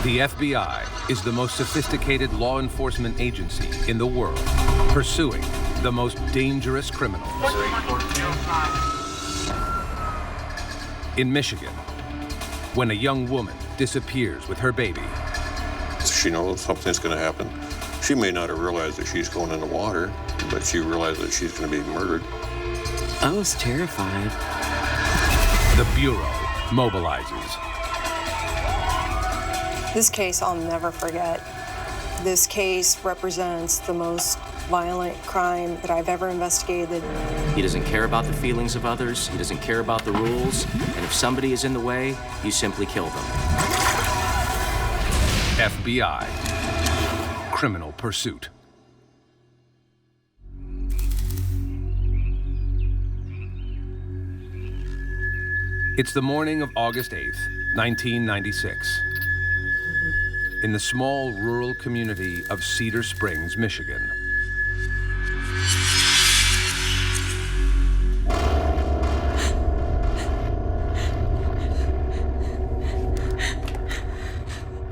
The FBI is the most sophisticated law enforcement agency in the world, pursuing the most dangerous criminals. In Michigan, when a young woman disappears with her baby. She knows something's going to happen. She may not have realized that she's going in the water, but she realized that she's going to be murdered. I was terrified. The Bureau mobilizes. This case I'll never forget. This case represents the most violent crime that I've ever investigated. He doesn't care about the feelings of others. He doesn't care about the rules. And if somebody is in the way, you simply kill them. FBI. Criminal Pursuit. It's the morning of August 8th, 1996. In the small rural community of Cedar Springs, Michigan.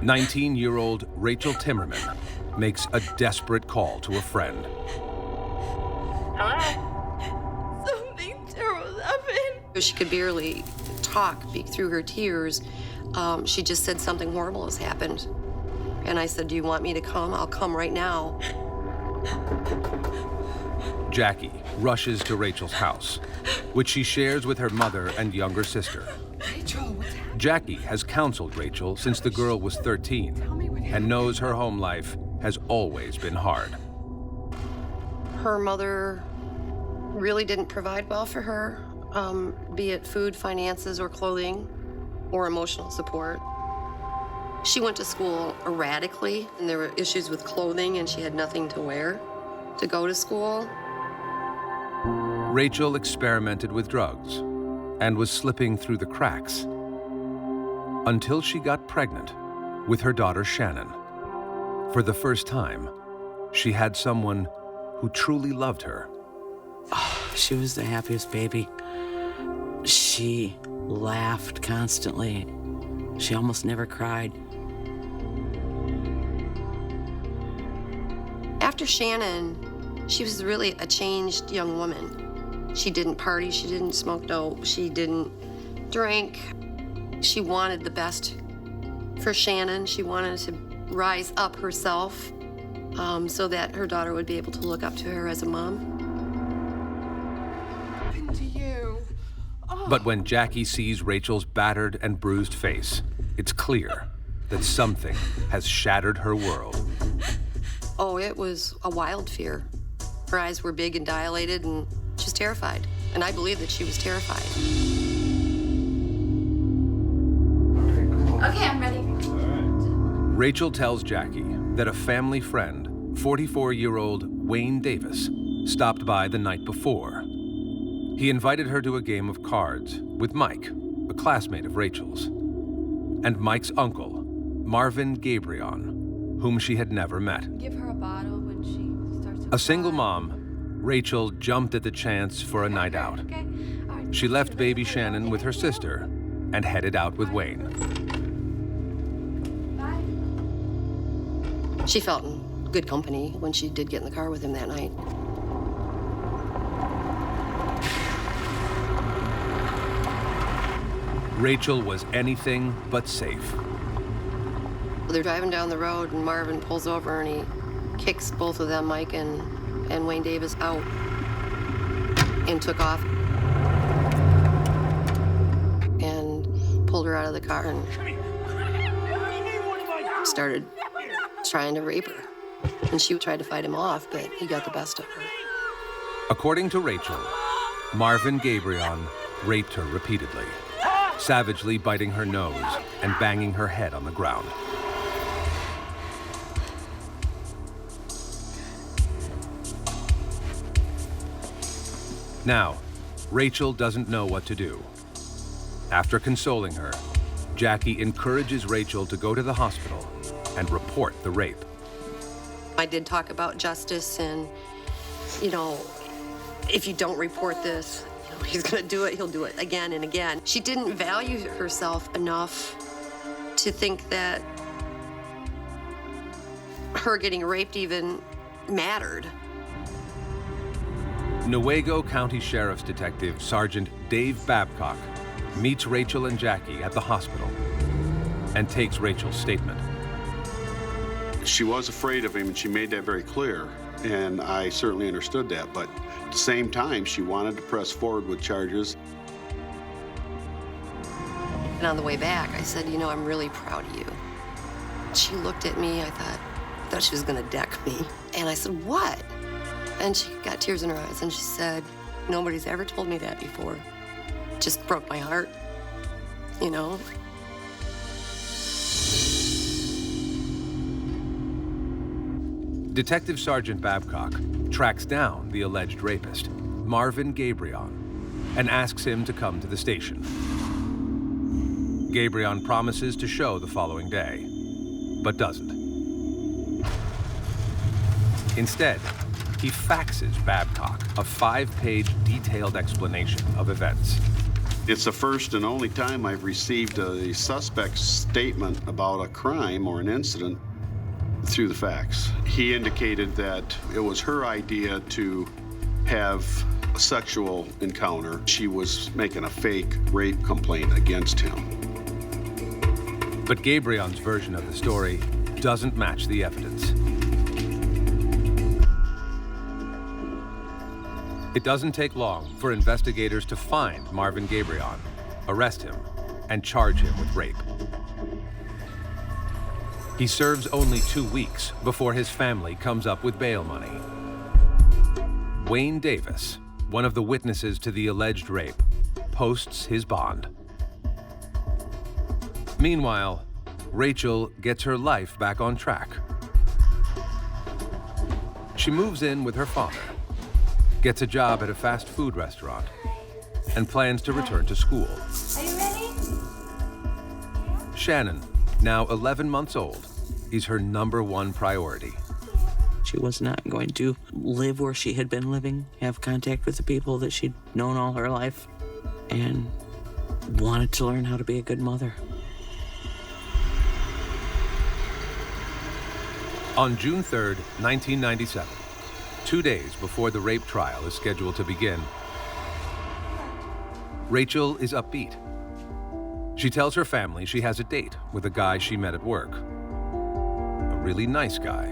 "19-year-old Rachel Timberman makes a desperate call to a friend. Hello? Something terrible happened. She could barely talk through her tears. She just said something horrible has happened. And I said, do you want me to come? I'll come right now. Jackie rushes to Rachel's house, which she shares with her mother and younger sister. Rachel, what's happening? Jackie has counseled Rachel since the girl was 13 and knows her home life has always been hard. Her mother really didn't provide well for her, be it food, finances, or clothing, or emotional support. She went to school erratically, and there were issues with clothing, and she had nothing to wear to go to school. Rachel experimented with drugs and was slipping through the cracks until she got pregnant with her daughter Shannon. For the first time, she had someone who truly loved her. Oh, she was the happiest baby. She laughed constantly. She almost never cried. After Shannon, she was really a changed young woman. She didn't party, she didn't smoke dope, she didn't drink. She wanted the best for Shannon. She wanted to rise up herself so that her daughter would be able to look up to her as a mom. What happened to you? Oh. But when Jackie sees Rachel's battered and bruised face, it's clear that something has shattered her world. Oh, it was a wild fear. Her eyes were big and dilated, and she was terrified. And I believe that she was terrified. Okay, I'm ready. Rachel tells Jackie that a family friend, 44-year-old Wayne Davis, stopped by the night before. He invited her to a game of cards with Mike, a classmate of Rachel's, and Mike's uncle, Marvin Gabrian, whom she had never met. Give her a bottle when she starts to A single cry. mom, Rachel jumped at the chance for a night out. Okay. All right. She left baby Shannon with her sister and headed out with Wayne. Bye. She felt in good company when she did get in the car with him that night. Rachel was anything but safe. They're driving down the road, and Marvin pulls over, and he kicks both of them, Mike and Wayne Davis, out and took off and pulled her out of the car and started trying to rape her. And she tried to fight him off, but he got the best of her. According to Rachel, Marvin Gabrian raped her repeatedly, savagely biting her nose and banging her head on the ground. Now, Rachel doesn't know what to do. After consoling her, Jackie encourages Rachel to go to the hospital and report the rape. I did talk about justice and, if you don't report this, he's gonna do it, he'll do it again and again. She didn't value herself enough to think that her getting raped even mattered. Newaygo County Sheriff's Detective Sergeant Dave Babcock meets Rachel and Jackie at the hospital and takes Rachel's statement. She was afraid of him, and she made that very clear, and I certainly understood that, but at the same time, she wanted to press forward with charges. And on the way back, I said, you know, I'm really proud of you. She looked at me, I thought she was gonna deck me. And I said, what? And she got tears in her eyes, and she said, nobody's ever told me that before. Just broke my heart, you know? Detective Sergeant Babcock tracks down the alleged rapist, Marvin Gabrian, and asks him to come to the station. Gabrian promises to show the following day, but doesn't. Instead, he faxes Babcock a 5-page detailed explanation of events. It's the first and only time I've received a suspect's statement about a crime or an incident through the fax. He indicated that it was her idea to have a sexual encounter. She was making a fake rape complaint against him. But Gabriel's version of the story doesn't match the evidence. It doesn't take long for investigators to find Marvin Gabrian, arrest him, and charge him with rape. He serves only 2 weeks before his family comes up with bail money. Wayne Davis, one of the witnesses to the alleged rape, posts his bond. Meanwhile, Rachel gets her life back on track. She moves in with her father, gets a job at a fast food restaurant, and plans to return to school. Are you ready? Shannon, now 11 months old, is her #1 priority. She was not going to live where she had been living, have contact with the people that she'd known all her life, and wanted to learn how to be a good mother. On June 3rd, 1997, 2 days before the rape trial is scheduled to begin, Rachel is upbeat. She tells her family she has a date with a guy she met at work. A really nice guy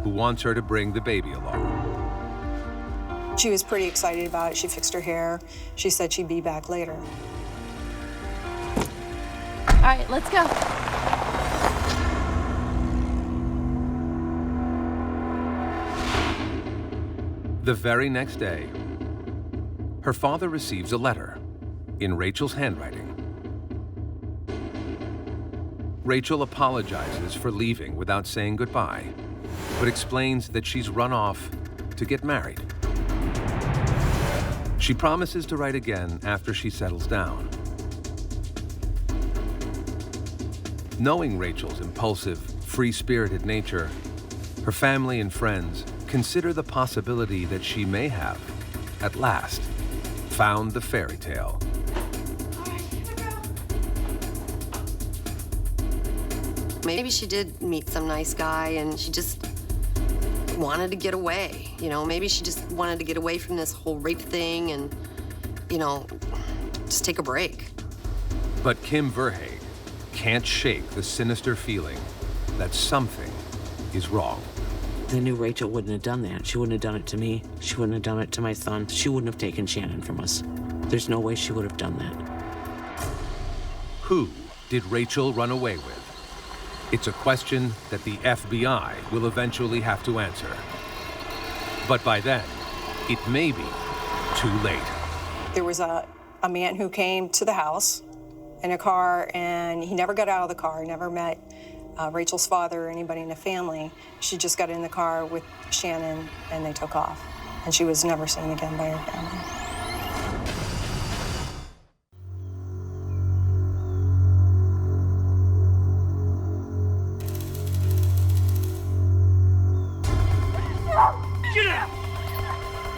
who wants her to bring the baby along. She was pretty excited about it. She fixed her hair. She said she'd be back later. All right, let's go. The very next day, her father receives a letter in Rachel's handwriting. Rachel apologizes for leaving without saying goodbye, but explains that she's run off to get married. She promises to write again after she settles down. Knowing Rachel's impulsive, free-spirited nature, her family and friends consider the possibility that she may have, at last, found the fairy tale. Maybe she did meet some nice guy and she just wanted to get away. You know, maybe she just wanted to get away from this whole rape thing and, you know, just take a break. But Kim Verhage can't shake the sinister feeling that something is wrong. I knew Rachel wouldn't have done that. She wouldn't have done it to me. She wouldn't have done it to my son. She wouldn't have taken Shannon from us. There's no way she would have done that. Who did Rachel run away with? It's a question that the FBI will eventually have to answer. But by then, it may be too late. There was a man who came to the house in a car, and he never got out of the car, never met Rachel's father or anybody in the family. She just got in the car with Shannon, and they took off. And she was never seen again by her family.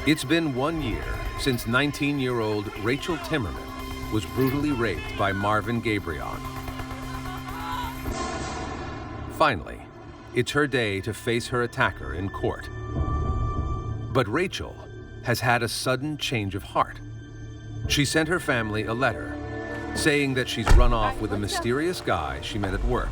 It's been 1 year since 19-year-old Rachel Timberman was brutally raped by Marvin Gabrian. Finally, it's her day to face her attacker in court. But Rachel has had a sudden change of heart. She sent her family a letter saying that she's run off with a mysterious guy she met at work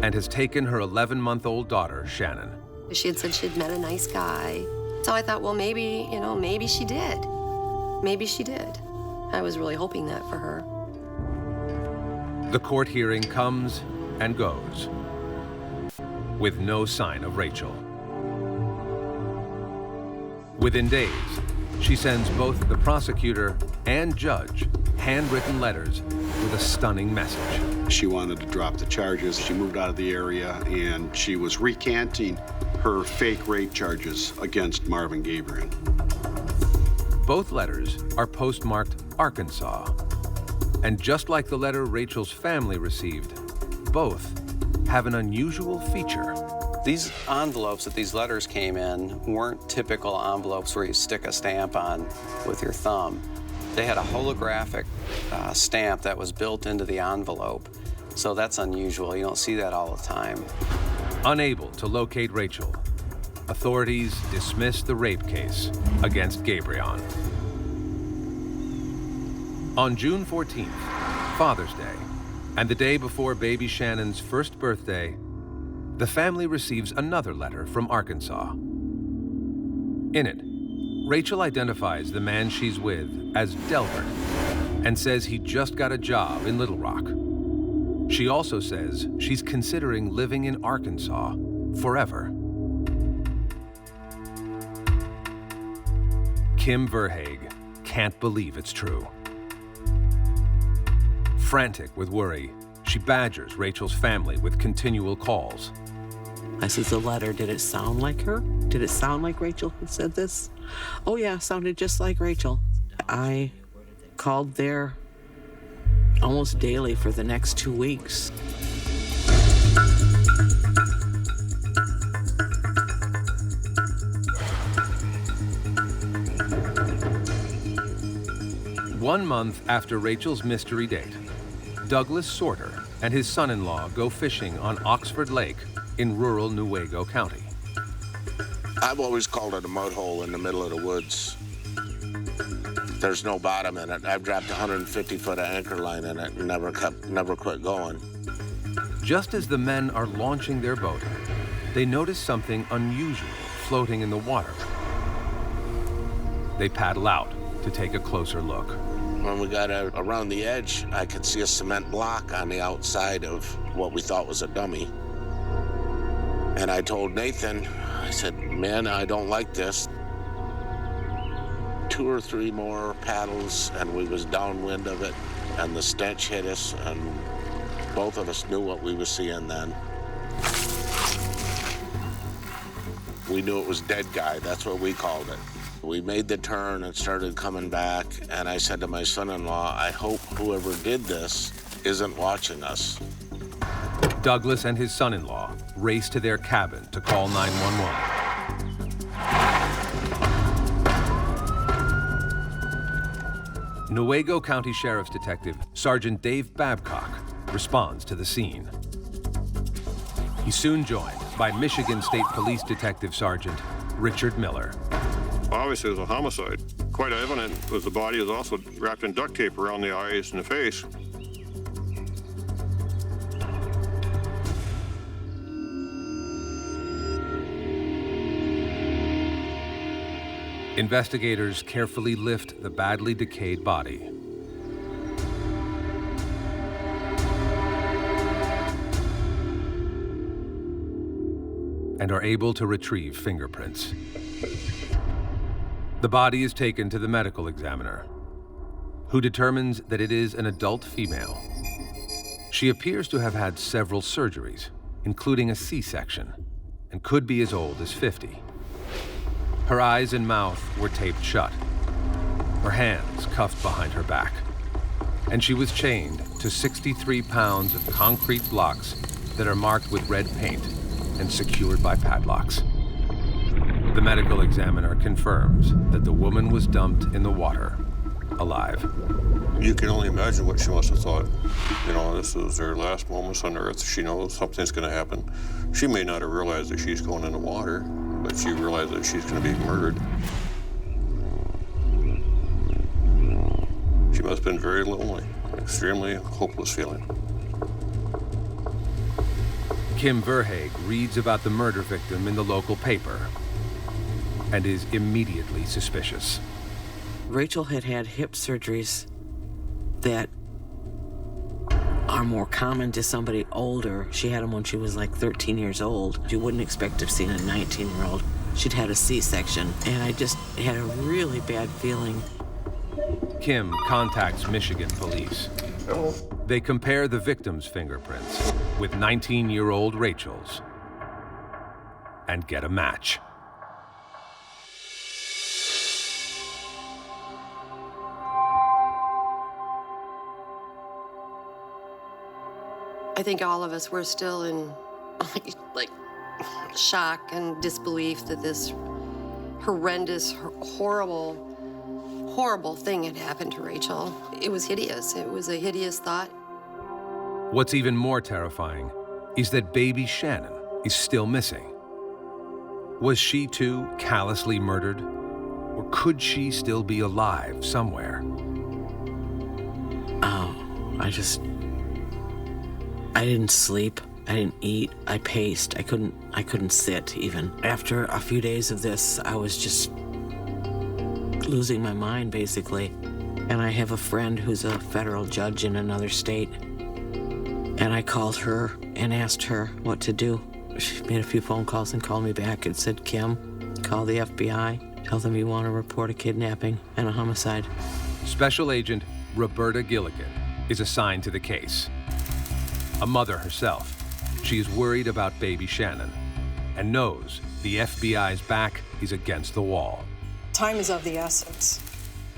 and has taken her 11-month-old daughter, Shannon. She had said she'd met a nice guy. So I thought, well, maybe, maybe she did. Maybe she did. I was really hoping that for her. The court hearing comes and goes with no sign of Rachel. Within days, she sends both the prosecutor and judge handwritten letters with a stunning message. She wanted to drop the charges. She moved out of the area, and she was recanting her fake rape charges against Marvin Gabrian. Both letters are postmarked Arkansas. And just like the letter Rachel's family received, both have an unusual feature. These envelopes that these letters came in weren't typical envelopes where you stick a stamp on with your thumb. They had a holographic stamp that was built into the envelope. So that's unusual. You don't see that all the time. Unable to locate Rachel, authorities dismiss the rape case against Gabrian. On June 14th, Father's Day, and the day before baby Shannon's first birthday, the family receives another letter from Arkansas. In it, Rachel identifies the man she's with as Delbert and says he just got a job in Little Rock. She also says she's considering living in Arkansas forever. Kim Verhaeg can't believe it's true. Frantic with worry, she badgers Rachel's family with continual calls. I said, the letter, did it sound like her? Did it sound like Rachel had said this? Oh yeah, sounded just like Rachel. I called there almost daily for the next 2 weeks. One month after Rachel's mystery date, Douglas Sorter and his son-in-law go fishing on Oxford Lake in rural Newaygo County. I've always called it a mud hole in the middle of the woods. There's no bottom in it. I've dropped 150-foot of anchor line in it and never quit going. Just as the men are launching their boat, they notice something unusual floating in the water. They paddle out to take a closer look. When we got around the edge, I could see a cement block on the outside of what we thought was a dummy. And I told Nathan, I said, man, I don't like this. 2 or 3 more paddles, and we was downwind of it, and the stench hit us, and both of us knew what we were seeing then. We knew it was dead guy, that's what we called it. We made the turn and started coming back, and I said to my son-in-law, I hope whoever did this isn't watching us. Douglas and his son-in-law race to their cabin to call 911. Newaygo County Sheriff's Detective Sergeant Dave Babcock responds to the scene. He's soon joined by Michigan State Police Detective Sergeant Richard Miller. Obviously, it was a homicide. Quite evident was the body was also wrapped in duct tape around the eyes and the face. Investigators carefully lift the badly decayed body. And are able to retrieve fingerprints. The body is taken to the medical examiner, who determines that it is an adult female. She appears to have had several surgeries, including a C-section, and could be as old as 50. Her eyes and mouth were taped shut, her hands cuffed behind her back, and she was chained to 63 pounds of concrete blocks that are marked with red paint and secured by padlocks. The medical examiner confirms that the woman was dumped in the water alive. You can only imagine what she must have thought. You know, this is her last moments on earth. She knows something's going to happen. She may not have realized that she's going in the water, but she realized that she's going to be murdered. She must have been very lonely, extremely hopeless feeling. Kim Verhaeghe reads about the murder victim in the local paper and is immediately suspicious. Rachel had had hip surgeries that are more common to somebody older. She had them when she was like 13 years old. You wouldn't expect to have seen a 19-year-old. She'd had a C-section, and I just had a really bad feeling. Kim contacts Michigan police. They compare the victim's fingerprints with 19-year-old Rachel's and get a match. I think all of us were still in like shock and disbelief that this horrendous, horrible thing had happened to Rachel. It was hideous. It was a hideous thought. What's even more terrifying is that baby Shannon is still missing. Was she too callously murdered? Or could she still be alive somewhere? I didn't sleep. I didn't eat. I paced. I couldn't sit even. After a few days of this, I was just losing my mind, basically. And I have a friend who's a federal judge in another state. And I called her and asked her what to do. She made a few phone calls and called me back and said, Kim, call the FBI. Tell them you want to report a kidnapping and a homicide. Special Agent Roberta Gilligan is assigned to the case. A mother herself, she is worried about baby Shannon and knows the FBI's back is against the wall. Time is of the essence.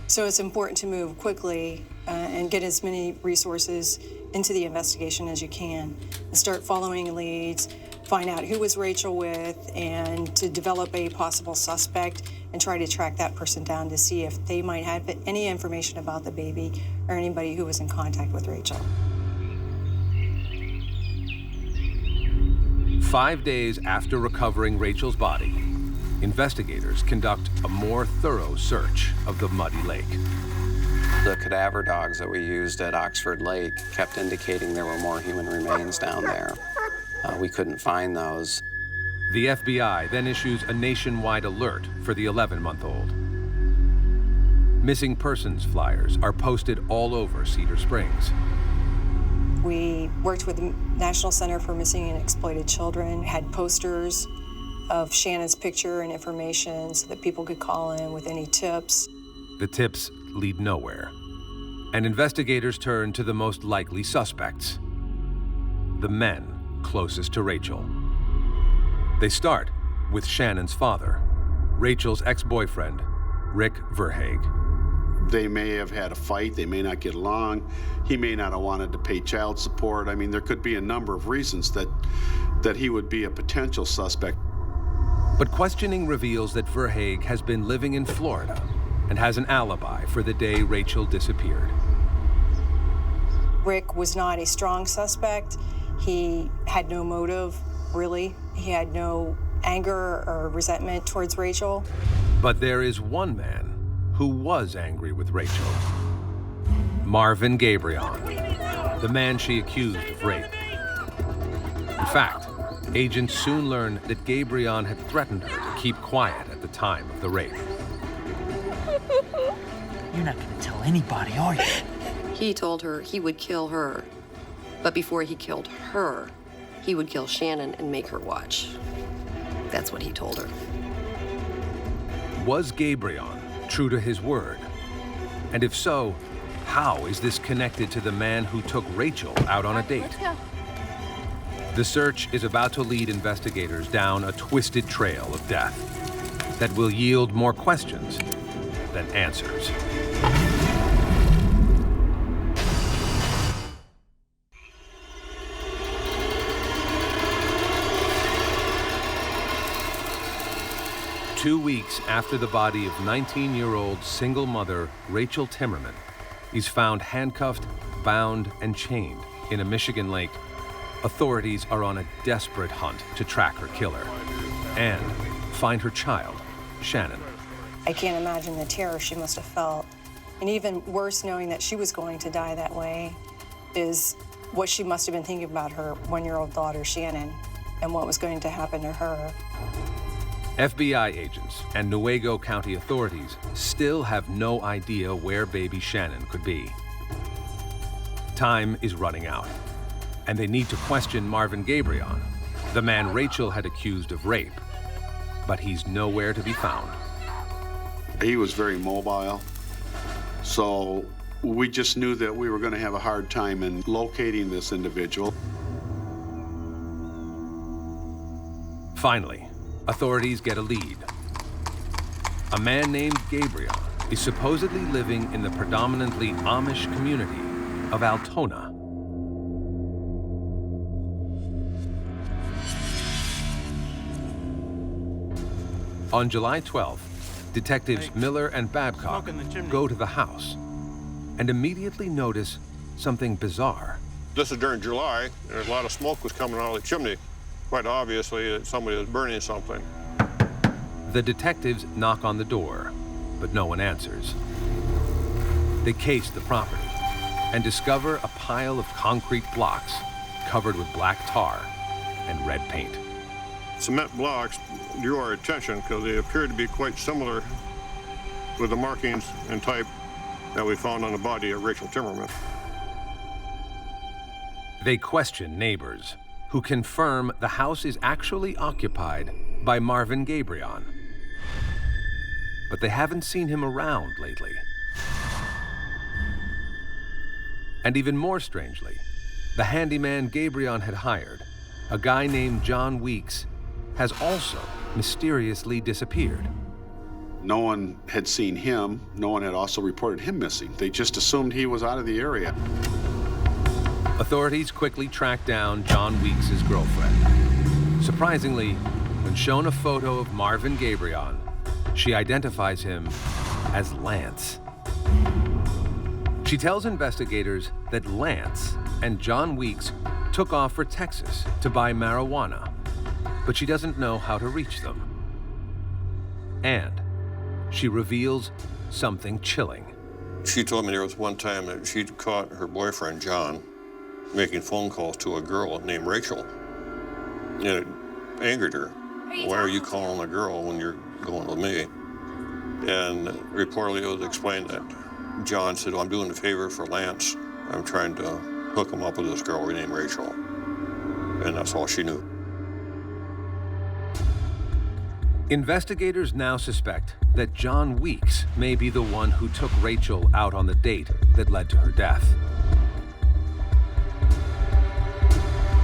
So it's important to move quickly and get as many resources into the investigation as you can. And start following leads, find out who was Rachel with, and to develop a possible suspect and try to track that person down to see if they might have any information about the baby or anybody who was in contact with Rachel. 5 days after recovering Rachel's body, investigators conduct a more thorough search of the muddy lake. The cadaver dogs that we used at Oxford Lake kept indicating there were more human remains down there. We couldn't find those. The FBI then issues a nationwide alert for the 11-month-old. Missing persons flyers are posted all over Cedar Springs. We worked with the National Center for Missing and Exploited Children, had posters of Shannon's picture and information so that people could call in with any tips. The tips lead nowhere, and investigators turn to the most likely suspects, the men closest to Rachel. They start with Shannon's father, Rachel's ex-boyfriend, Rick Verhaeghe. They may have had a fight, they may not get along, he may not have wanted to pay child support. I mean, there could be a number of reasons that he would be a potential suspect. But questioning reveals that Verhaeghe has been living in Florida and has an alibi for the day Rachel disappeared. Rick was not a strong suspect. He had no motive, really. He had no anger or resentment towards Rachel. But there is one man who was angry with Rachel. Marvin Gabrian, the man she accused of rape. In fact, agents soon learned that Gabrian had threatened her to keep quiet at the time of the rape. You're not gonna tell anybody, are you? He told her he would kill her, but before he killed her, he would kill Shannon and make her watch. That's what he told her. Was Gabrian true to his word? And if so, how is this connected to the man who took Rachel out on a date? Let's go. The search is about to lead investigators down a twisted trail of death that will yield more questions than answers. 2 weeks after the body of 19-year-old single mother Rachel Timberman is found handcuffed, bound, and chained in a Michigan lake, authorities are on a desperate hunt to track her killer and find her child, Shannon. I can't imagine the terror she must have felt. And even worse, knowing that she was going to die that way, is what she must have been thinking about her one-year-old daughter, Shannon, and what was going to happen to her. FBI agents and Newaygo County authorities still have no idea where baby Shannon could be. Time is running out, and they need to question Marvin Gabrian, the man Rachel had accused of rape, but he's nowhere to be found. He was very mobile, so we just knew that we were going to have a hard time in locating this individual. Finally, authorities get a lead. A man named Gabriel is supposedly living in the predominantly Amish community of Altona. On July 12th, detectives Miller and Babcock go to the house and immediately notice something bizarre. This is during July, and a lot of smoke was coming out of the chimney. Quite obviously that somebody was burning something. The detectives knock on the door, but no one answers. They case the property and discover a pile of concrete blocks covered with black tar and red paint. Cement blocks drew our attention because they appeared to be quite similar with the markings and type that we found on the body of Rachel Timberman. They question neighbors, who confirm the house is actually occupied by Marvin Gabrian. But they haven't seen him around lately. And even more strangely, the handyman Gabrian had hired, a guy named John Weeks, has also mysteriously disappeared. No one had seen him. No one had also reported him missing. They just assumed he was out of the area. Authorities quickly track down John Weeks' girlfriend. Surprisingly, when shown a photo of Marvin Gabrian, she identifies him as Lance. She tells investigators that Lance and John Weeks took off for Texas to buy marijuana, but she doesn't know how to reach them. And she reveals something chilling. She told me there was one time that she'd caught her boyfriend, John, making phone calls to a girl named Rachel. And it angered her. Why are you calling a girl when you're going with me? And reportedly it was explained that John said, I'm doing a favor for Lance. I'm trying to hook him up with this girl named Rachel. And that's all she knew. Investigators now suspect that John Weeks may be the one who took Rachel out on the date that led to her death.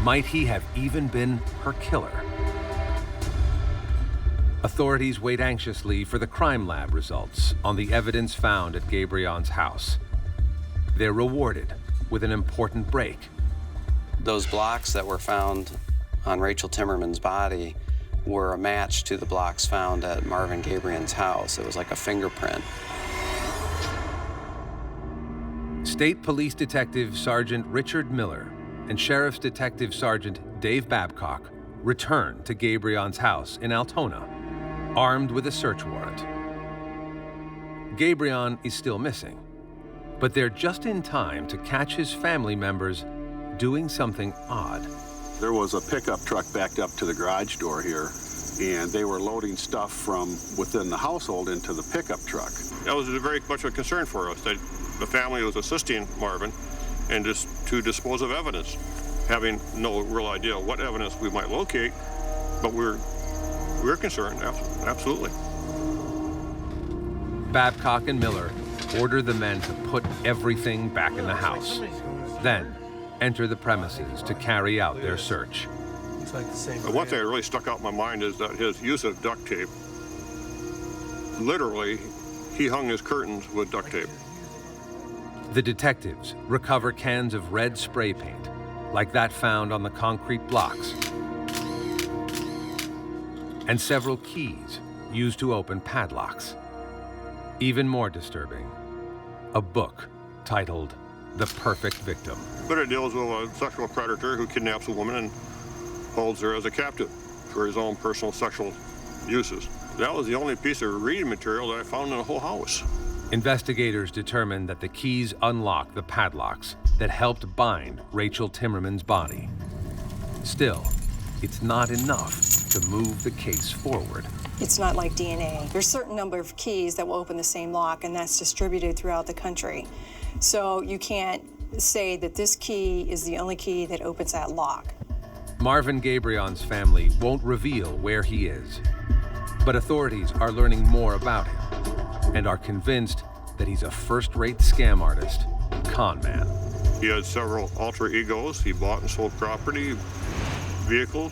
Might he have even been her killer? Authorities wait anxiously for the crime lab results on the evidence found at Gabriel's house. They're rewarded with an important break. Those blocks that were found on Rachel Timberman's body were a match to the blocks found at Marvin Gabrian's house. It was like a fingerprint. State Police Detective Sergeant Richard Miller and Sheriff's Detective Sergeant Dave Babcock return to Gabriel's house in Altona, armed with a search warrant. Gabriel is still missing, but they're just in time to catch his family members doing something odd. There was a pickup truck backed up to the garage door here, and they were loading stuff from within the household into the pickup truck. That was very much a concern for us, that the family was assisting Marvin and just to dispose of evidence, having no real idea what evidence we might locate, but we're concerned, absolutely. Babcock and Miller order the men to put everything back in the house, then enter the premises to carry out their search. One thing that really stuck out in my mind is that his use of duct tape. Literally, he hung his curtains with duct tape. The detectives recover cans of red spray paint, like that found on the concrete blocks, and several keys used to open padlocks. Even more disturbing, a book titled The Perfect Victim. But it deals with a sexual predator who kidnaps a woman and holds her as a captive for his own personal sexual uses. That was the only piece of reading material that I found in the whole house. Investigators determined that the keys unlock the padlocks that helped bind Rachel Timberman's body. Still, it's not enough to move the case forward. It's not like DNA. There's a certain number of keys that will open the same lock, and that's distributed throughout the country. So you can't say that this key is the only key that opens that lock. Marvin Gabrian's family won't reveal where he is, but authorities are learning more about him and are convinced that he's a first-rate scam artist and con man. He had several alter egos. He bought and sold property, vehicles,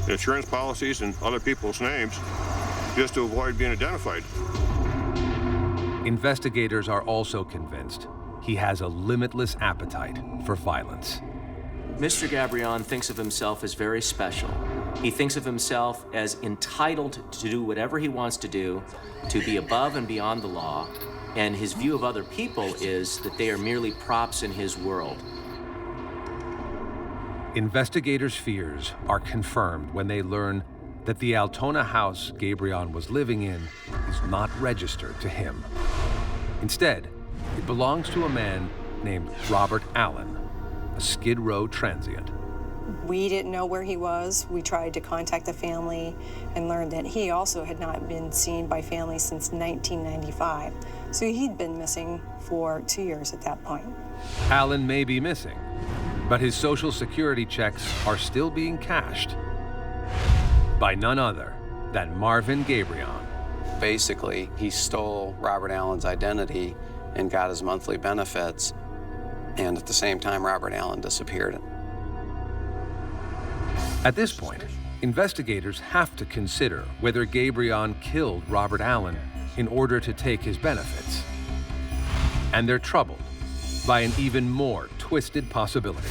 insurance policies in other people's names just to avoid being identified. Investigators are also convinced he has a limitless appetite for violence. Mr. Gabrian thinks of himself as very special. He thinks of himself as entitled to do whatever he wants to do, to be above and beyond the law, and his view of other people is that they are merely props in his world. Investigators' fears are confirmed when they learn that the Altona house Gabrian was living in is not registered to him. Instead, it belongs to a man named Robert Allen, a Skid Row transient. We didn't know where he was. We tried to contact the family and learned that he also had not been seen by family since 1995. So he'd been missing for 2 years at that point. Allen may be missing, but his Social Security checks are still being cashed by none other than Marvin Gabrian. Basically, he stole Robert Allen's identity and got his monthly benefits, and at the same time, Robert Allen disappeared. At this point, investigators have to consider whether Gabrian killed Robert Allen in order to take his benefits. And they're troubled by an even more twisted possibility.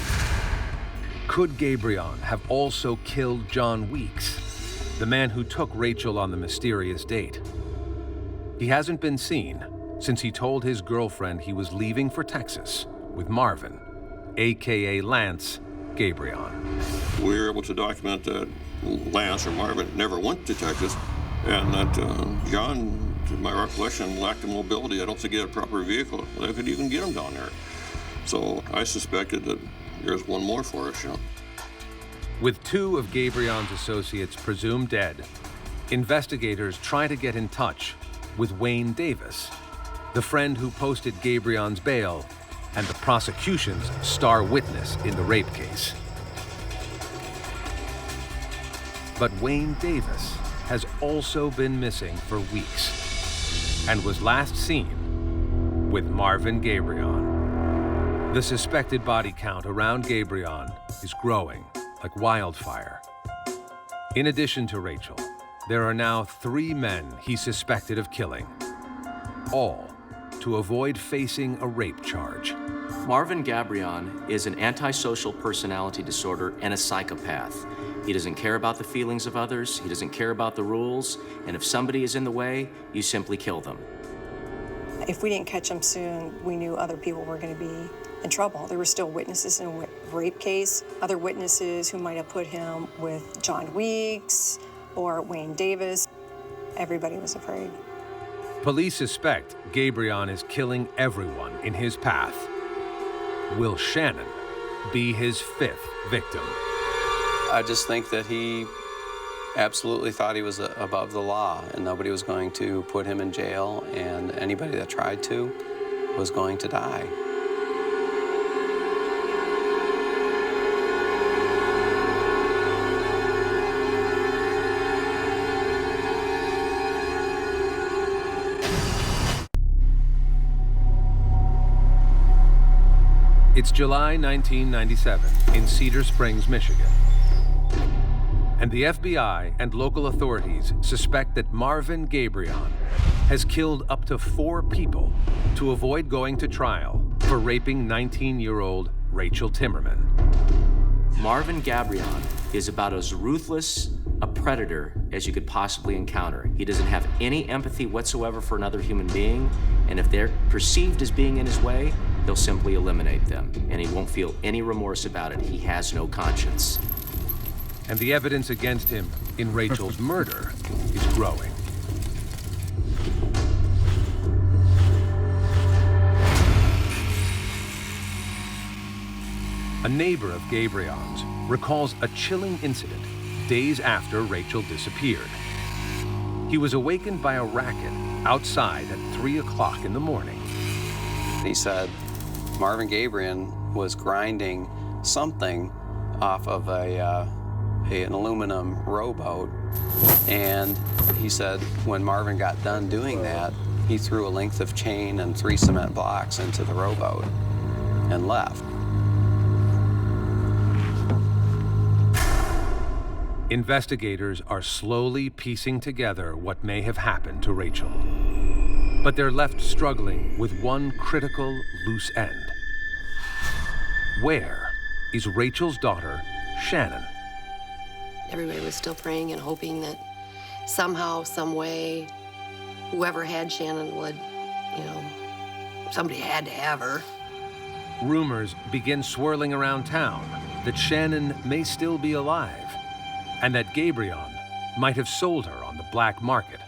Could Gabrian have also killed John Weeks, the man who took Rachel on the mysterious date? He hasn't been seen since he told his girlfriend he was leaving for Texas with Marvin, AKA Lance Gabrian. We were able to document that Lance or Marvin never went to Texas, and that John, to my recollection, lacked the mobility. I don't think he had a proper vehicle that could even get him down there. So I suspected that there's one more for us, you know. With two of Gabrian's associates presumed dead, investigators try to get in touch with Wayne Davis, the friend who posted Gabrian's bail and the prosecution's star witness in the rape case. But Wayne Davis has also been missing for weeks and was last seen with Marvin Gabrian. The suspected body count around Gabrian is growing like wildfire. In addition to Rachel, there are now 3 men he's suspected of killing, all to avoid facing a rape charge. Marvin Gabrian is an antisocial personality disorder and a psychopath. He doesn't care about the feelings of others, he doesn't care about the rules, and if somebody is in the way, you simply kill them. If we didn't catch him soon, we knew other people were going to be in trouble. There were still witnesses in a rape case, other witnesses who might have put him with John Weeks or Wayne Davis. Everybody was afraid. Police suspect Gabrian is killing everyone in his path. Will Shannon be his 5th victim? I just think that he absolutely thought he was above the law and nobody was going to put him in jail, and anybody that tried to was going to die. It's July 1997 in Cedar Springs, Michigan. And the FBI and local authorities suspect that Marvin Gabrian has killed up to 4 people to avoid going to trial for raping 19-year-old Rachel Timberman. Marvin Gabrian is about as ruthless a predator as you could possibly encounter. He doesn't have any empathy whatsoever for another human being, and if they're perceived as being in his way, he'll simply eliminate them, and he won't feel any remorse about it. He has no conscience. And the evidence against him in Rachel's murder is growing. A neighbor of Gabrion's recalls a chilling incident days after Rachel disappeared. He was awakened by a racket outside at 3 o'clock in the morning. He said Marvin Gabrian was grinding something off of an aluminum rowboat, and he said when Marvin got done doing that, he threw a length of chain and 3 cement blocks into the rowboat and left. Investigators are slowly piecing together what may have happened to Rachel. But they're left struggling with one critical loose end. Where is Rachel's daughter, Shannon? Everybody was still praying and hoping that somehow, some way, whoever had Shannon would, somebody had to have her. Rumors begin swirling around town that Shannon may still be alive, and that Gabrion might have sold her on the black market.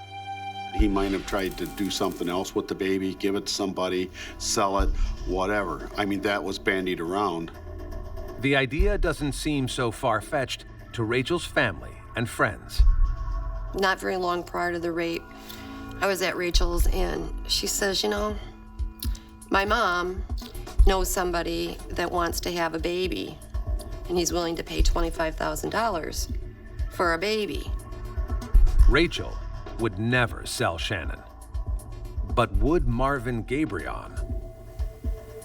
He might have tried to do something else with the baby, give it to somebody, sell it, whatever. I mean, that was bandied around. The idea doesn't seem so far-fetched to Rachel's family and friends. Not very long prior to the rape, I was at Rachel's and she says, my mom knows somebody that wants to have a baby and he's willing to pay $25,000 for a baby. Rachel would never sell Shannon. But would Marvin Gabrian?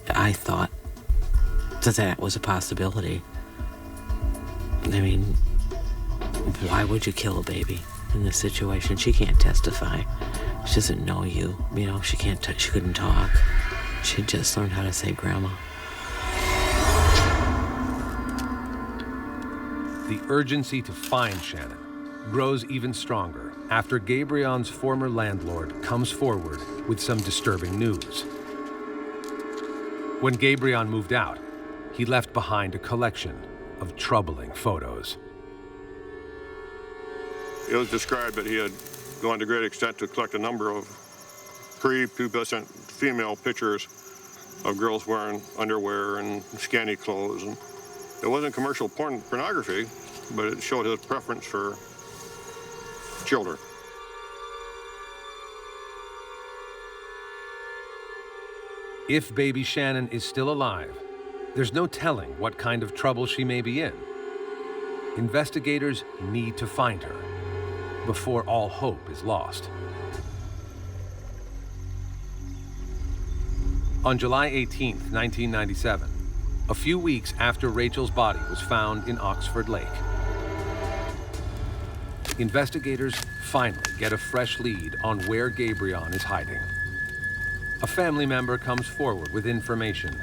I thought that was a possibility. I mean, why would you kill a baby in this situation? She can't testify. She doesn't know you. She couldn't talk. She just learned how to say grandma. The urgency to find Shannon grows even stronger after Gabrion's former landlord comes forward with some disturbing news. When Gabrion moved out, he left behind a collection of troubling photos. It was described that he had gone to great extent to collect a number of pre-pubescent female pictures of girls wearing underwear and scanty clothes. And it wasn't commercial pornography, but it showed his preference for children. If baby Shannon is still alive, there's no telling what kind of trouble she may be in. Investigators need to find her before all hope is lost. On July 18th, 1997, a few weeks after Rachel's body was found in Oxford Lake, investigators finally get a fresh lead on where Gabrion is hiding. A family member comes forward with information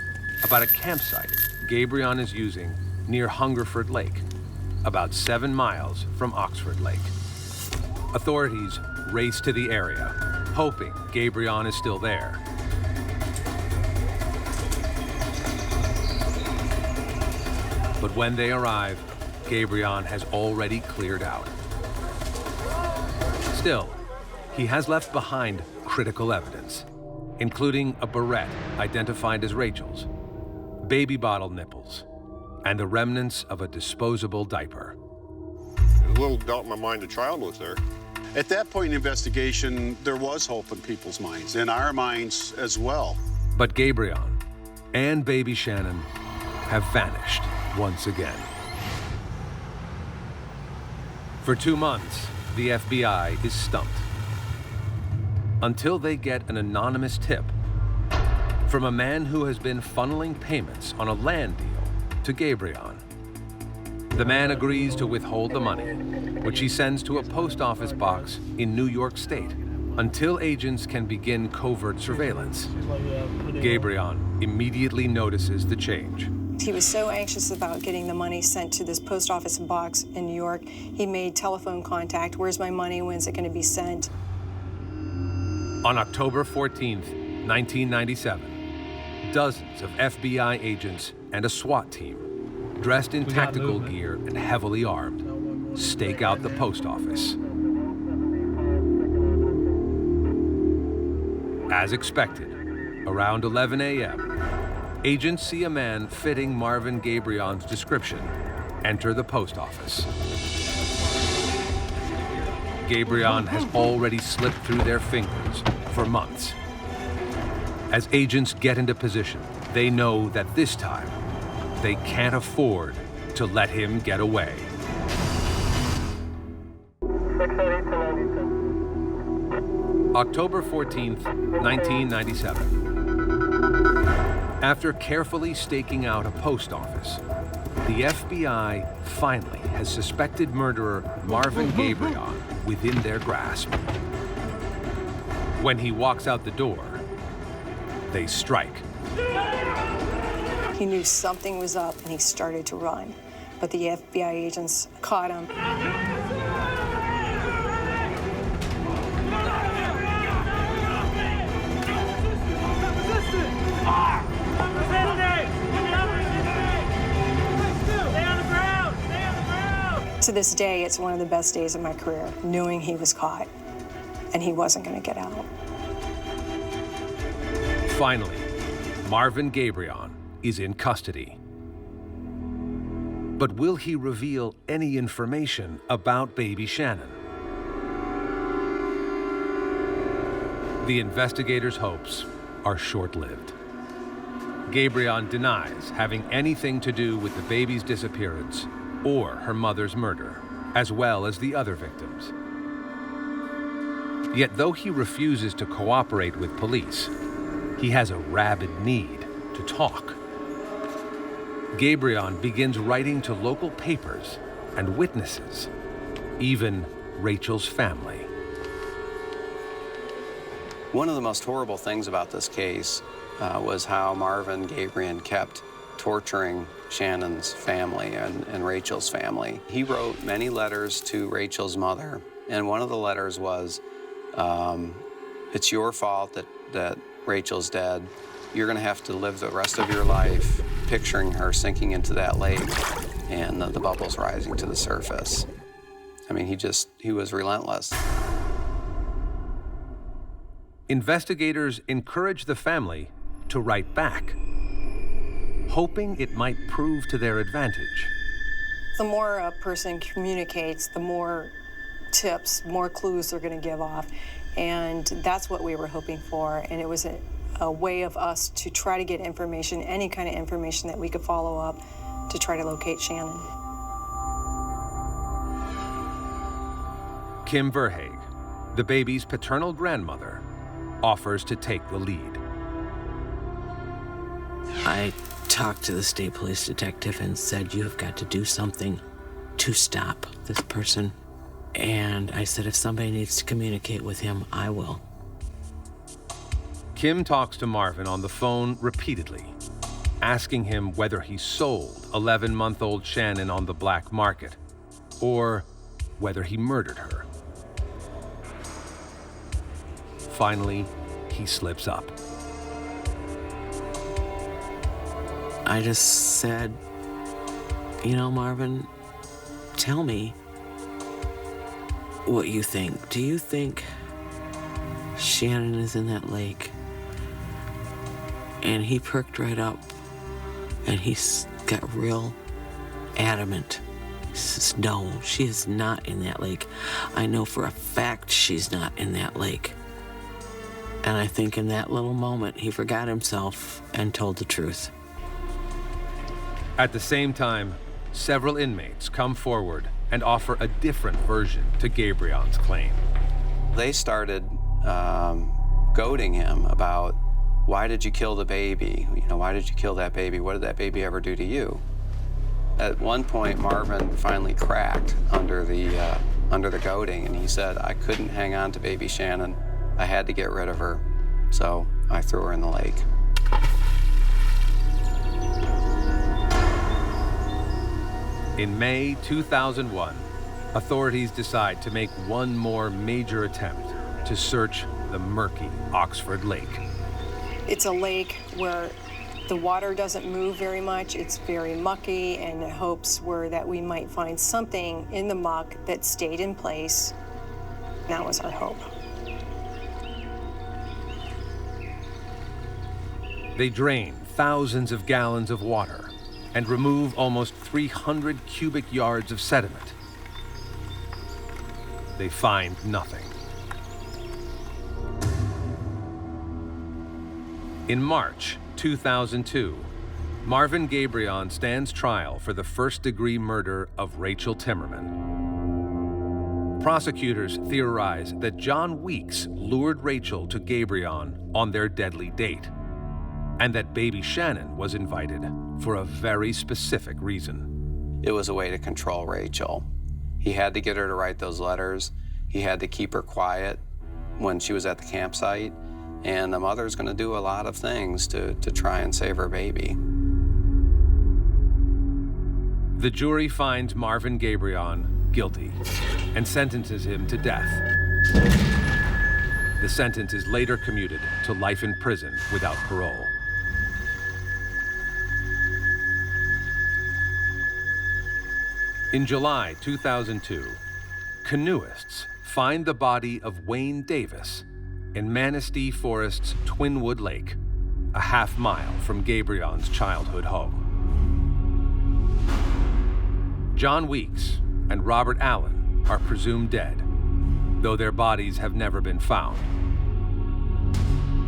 about a campsite Gabrion is using near Hungerford Lake, about 7 miles from Oxford Lake. Authorities race to the area, hoping Gabrion is still there. But when they arrive, Gabrion has already cleared out. Still, he has left behind critical evidence, including a barrette identified as Rachel's, baby bottle nipples, and the remnants of a disposable diaper. There's a little doubt in my mind the child was there. At that point in the investigation, there was hope in people's minds, in our minds as well. But Gabrion and baby Shannon have vanished once again. For 2 months, the FBI is stumped, until they get an anonymous tip from a man who has been funneling payments on a land deal to Gabrion. The man agrees to withhold the money, which he sends to a post office box in New York State, until agents can begin covert surveillance. Gabrion immediately notices the change. He was so anxious about getting the money sent to this post office box in New York, he made telephone contact. Where's my money? When's it going to be sent? On October 14th, 1997, dozens of FBI agents and a SWAT team, dressed in tactical gear and heavily armed, stake out the post office. As expected, around 11 a.m., agents see a man fitting Marvin Gabrian's description enter the post office. Gabrian has already slipped through their fingers for months. As agents get into position, they know that this time, they can't afford to let him get away. October 14th, 1997. After carefully staking out a post office, the FBI finally has suspected murderer Marvin Gabrian within their grasp. When he walks out the door, they strike. He knew something was up and he started to run, but the FBI agents caught him. To this day, it's one of the best days of my career, knowing he was caught and he wasn't going to get out. Finally, Marvin Gabrian is in custody. But will he reveal any information about baby Shannon? The investigators' hopes are short-lived. Gabrian denies having anything to do with the baby's disappearance or her mother's murder, as well as the other victims. Yet though he refuses to cooperate with police, he has a rabid need to talk. Gabrian begins writing to local papers and witnesses, even Rachel's family. One of the most horrible things about this case was how Marvin Gabrian kept torturing Shannon's family and Rachel's family. He wrote many letters to Rachel's mother, and one of the letters was, it's your fault that Rachel's dead. You're gonna have to live the rest of your life picturing her sinking into that lake and the bubbles rising to the surface. I mean, he was relentless. Investigators encourage the family to write back, hoping it might prove to their advantage. The more a person communicates, the more tips, more clues they're going to give off. And that's what we were hoping for. And it was a way of us to try to get information, any kind of information that we could follow up to try to locate Shannon. Kim Verhaeg, the baby's paternal grandmother, offers to take the lead. I talked to the state police detective and said, you have got to do something to stop this person. And I said, if somebody needs to communicate with him, I will. Kim talks to Marvin on the phone repeatedly, asking him whether he sold 11-month-old Shannon on the black market or whether he murdered her. Finally, he slips up. I just said, you know, Marvin, tell me what you think. Do you think Shannon is in that lake? And he perked right up, and he got real adamant. He says, no, she is not in that lake. I know for a fact she's not in that lake. And I think in that little moment, he forgot himself and told the truth. At the same time, several inmates come forward and offer a different version to Gabrian's claim. They started goading him about, why did you kill the baby? You know, why did you kill that baby? What did that baby ever do to you? At one point, Marvin finally cracked under the goading, and he said, I couldn't hang on to baby Shannon. I had to get rid of her, so I threw her in the lake. In May 2001, authorities decide to make one more major attempt to search the murky Oxford Lake. It's a lake where the water doesn't move very much. It's very mucky, and the hopes were that we might find something in the muck that stayed in place. That was our hope. They drain thousands of gallons of water and remove almost 300 cubic yards of sediment. They find nothing. In March 2002, Marvin Gabrian stands trial for the first-degree murder of Rachel Timberman. Prosecutors theorize that John Weeks lured Rachel to Gabrian on their deadly date, and that baby Shannon was invited for a very specific reason. It was a way to control Rachel. He had to get her to write those letters. He had to keep her quiet when she was at the campsite. And the mother's going to do a lot of things to try and save her baby. The jury finds Marvin Gabrian guilty and sentences him to death. The sentence is later commuted to life in prison without parole. In July 2002, canoeists find the body of Wayne Davis in Manistee Forest's Twinwood Lake, a half-mile from Gabrian's childhood home. John Weeks and Robert Allen are presumed dead, though their bodies have never been found.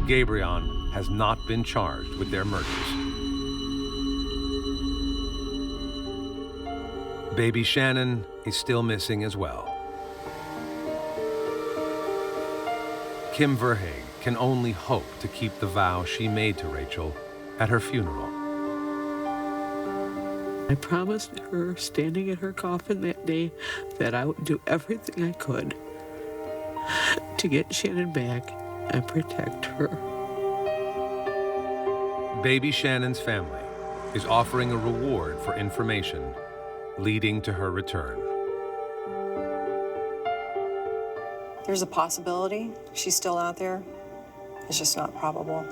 Gabrian has not been charged with their murders. Baby Shannon is still missing as well. Kim Verhaeg can only hope to keep the vow she made to Rachel at her funeral. I promised her, standing at her coffin that day, that I would do everything I could to get Shannon back and protect her. Baby Shannon's family is offering a reward for information leading to her return. There's a possibility she's still out there. It's just not probable.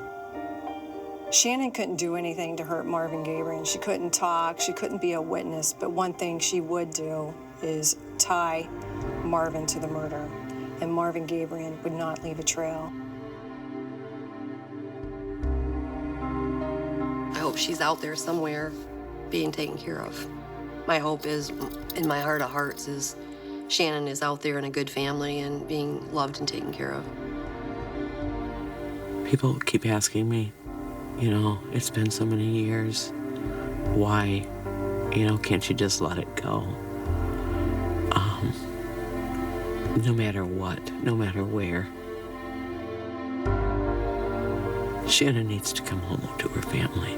Shannon couldn't do anything to hurt Marvin Gabrian. She couldn't talk, she couldn't be a witness, but one thing she would do is tie Marvin to the murder, and Marvin Gabrian would not leave a trail. I hope she's out there somewhere being taken care of. My hope is, in my heart of hearts, is Shannon is out there in a good family and being loved and taken care of. People keep asking me, it's been so many years. Why? Can't you just let it go? No matter what, no matter where, Shannon needs to come home to her family.